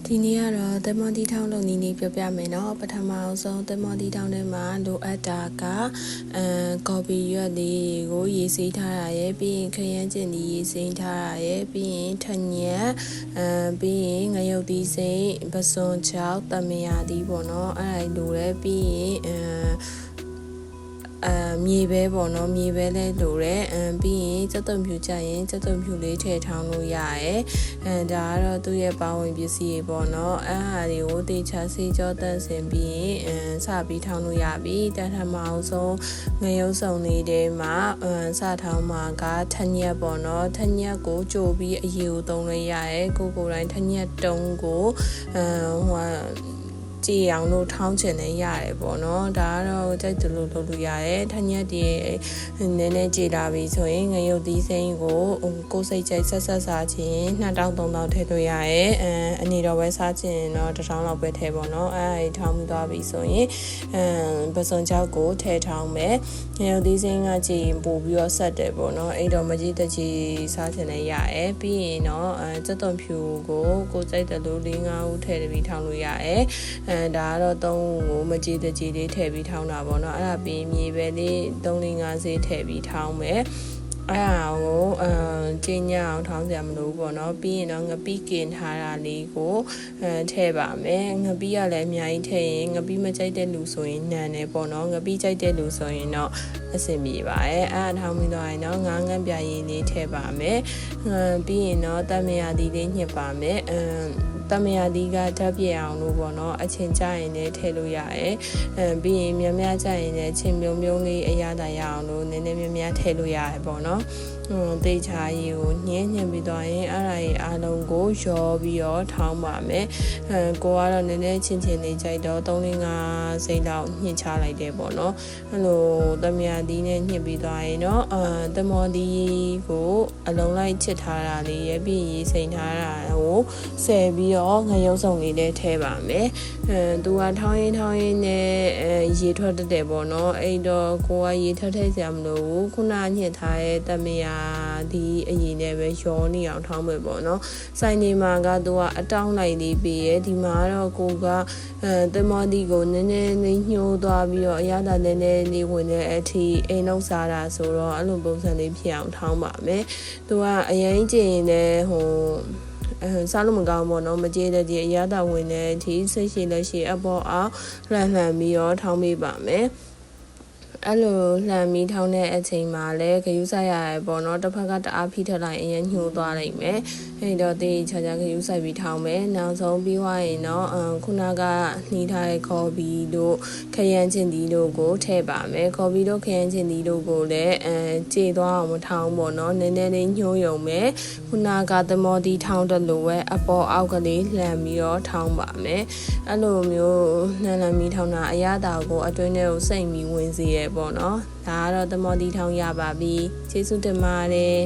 ဒီနေ့ကတော့သင်္ဘောတီးထောင်လုပ်နည်းပြောပြမယ်နော်ပထမအောင်ဆုံးသင်္ဘောတီးထောင်ထဲမှာလိုအပ်တာကကော်ပီရွက်လေးကိုရေးစိထားရရဲ့ပြီးရင်ခရမ်းကျင်ဒီရေးစိထားရရဲ့ပြီးရင်ထညက်ပြီးရင်ငရုတ်သီးစိမ့်ပစွန်ချောက်တမယာသီးပေါ့နော်အဲ့ဒါလိုလဲပြီးရင်မြေပဲပေါ့နော်မြေပဲလဲလိုတယ်ပြီးရင်စက်သွံဖြူကြရင်စက်သွံဖြူလေးထည့်ထောင်းလို့ရရဲဒါကတော့သူ့ရဲ့ပါဝင်ပစ္စည်းတွေပေါ့နော်အဲ့ဟာတွေကိုတေချာစေးကြောတန့်စင်ပြီးရင်စပြီးထောင်းလို့ရပြီတထမအောင်ဆုံးငရုတ်စုံလေးတွေမှာစထောင်းမှာကထညက်ပေါ့နော်ထညက်ကိုကြိုပြီးအရေကိုသုံးလို့ရရဲကိုတိုင်းထညက်တုံးကိုကြည်အောင်လို့ထောင်းချင်နေရတယ်ပေါ့နော်ဒါကတော့ကြိုက်တယ်လို့လုပ်လို့ရတယ်ထညက်တွေနည်းနည်းကြည်လာပြီဆိုရင်ငရုတ်သီးစိမ်းကိုကိုယ်စိတ်ကြိုက်ဆက်စားခြင်း2000 3000ထည့်လို့ရတယ်အနေတော့ပဲစားခြင်းတော့1000လောက်ပဲထည့်ပေါ့နော်အဲဒီထောင်းပြီးသွားပြီဆိုရင်ပစွန်ချောက်ကိုထည့်ထောင်းမယ်ငရုတ်သီးစိမ်းကကြည်ပို့ပြီးတော့ဆက်တယ်ပေါ့နော်အဲ့တော့မကြီးတကြီးစားခြင်းလည်းရတယ်ပြီးရင်တော့စက်သွံဖြူကိုကိုယ်ကြိုက်တယ်လို့4-5ဦးထည့်ပြီးထောင်းလို့ရတယ်ဒါကတော့3ကိုမကြည်တကြည်လေးထည့်ပြီးထောင်းတာပေါ့နော်အဲ့ဒါပြီးမြေပဲလေး3-5ဆေးထည့်ပြီးထောင်းမယ်အဲ့ဒါကိုကျင်းညအောင်ထောင်းစရာမလိုဘူးပေါ့နော်ပြီးရင်တော့ငပိကင်ထားတာလေးကိုထည့်ပါမယ်ငပိကလည်းအများကြီးထည့်ရင်ငပိမကြိုက်တဲ့လူဆိုရင်နန်တယ်ပေါ့နော်ငပိကြိုက်တဲ့လူဆိုရင်တော့အဆင်ပြေပါရဲ့အဲ့ဒါထောင်းပြီးတော့ရင်တော့ငါးငန်းပြာရည်လေးထည့်ပါမယ်ပြီးရင်တော့တမယာသီးလေးညှစ်ပါမယ်တမယာသီးကဓာတ်ပြေအောင်လို့ပေါ့နော်အချင်းကြရင်လည်းထည့်လို့ရတယ်ပြီးရင်များများကြရင်လည်းချင်းမြုံမြုံလေးအရသာရအောင်လို့နည်းနည်းများများထည့်လို့ရတယ်ပေါ့နော်တေချာရီကိုညှင်းပြီးတော့ရင်အဲ့ဒါကြီးအားလုံးကိုရောပြီးတော့ထောင်းပါမယ်ကိုကတော့နည်းနည်းချင်းလေးကြိုက်တော့3-5စိမ့်လောက်ညှစ်ချလိုက်တယ်ပေါ့နော်အဲ့လိုတမယာသီးနဲ့ညှစ်ပြီးသွားရင်တော့တမော်သီးကိုအလုံးလိုက်ချစ်ထားတာလေးရဲ့ပြီးရေးစိမ့်ထားတာကိုဆယ်ပြီးတော့ငရုတ်စုံလေးနဲ့ထည့်ပါမယ်သူကထောင်းရင်နဲ့ရေထွက်တတ်တယ်ပေါ့နော်အဲ့တော့ကိုကရေထည့်စရာမလိုဘူးခုနညှစ်ထားတဲ့တမယာဒီအရင်နဲ့ပဲရောနေအောင်ထောင်းမယ်ပေါ့နော်ဆိုင်နေမှာကသူကအတောင်းလိုက်လေးပေးရဲ့ဒီမှာတော့ကိုကသမော်ဒီကိုနည်းနည်းလေးညှိုးသွားပြီးတော့အရသာနည်းနည်းလေးဝင်တဲ့အထိအိမ်လုံးစားတာဆိုတော့အဲ့လိုပုံစံလေးဖြစ်အောင်ထောင်းပါမယ်သူကအရင်ကျရင်လည်းစားလို့မကောင်းဘောနော်မကြေးတဲ့ဒီအရသာဝင်တဲ့အထိစိတ်ရှိလက်ရှိအပေါ်အောင်လှန်ပြီးတော့ထောင်းပေးပါမယ်အဲ့လိုလှမ်းပြီးထောင်းတဲ့အချိန်မှာလည်းဂယူးဆိုင်ရရပေါ့နော်တစ်ဖက်ကတအားဖိထက်လိုက်အရင်ညှိုးသွားလိုက်မယ်အဲ့တော့တေးချာချာဂယူးဆိုင်ပြီးထောင်းမယ်နောက်ဆုံးပြီးသွားရင်တော့ခုနကနှီးထားတဲ့ခေါ်ဘီတို့ခရမ်းချင်းဒီတို့ကိုထည့်ပါမယ်ခေါ်ဘီတို့ခရမ်းချင်းဒီတို့ကိုလည်းကြေသွားအောင်မထောင်းပေါ့နော်နည်းနည်းလေးညှိုးယုံမယ်ခုနကသမော်ဒီထောင်းတယ်လို့ပဲအပေါ်အောက်ကလေးလှမ်းပြီးတော့ထောင်းပါမယ်အဲ့လိုမျိုးလှမ်းပြီးထောင်းတာအရသာကိုအတွင်းထဲကိုစိတ်ပြီးဝင်စေရပေါ့နော်ဒါကတော့သမော်တီထောင်းရပါပြီကျေးဇူးတင်ပါတယ်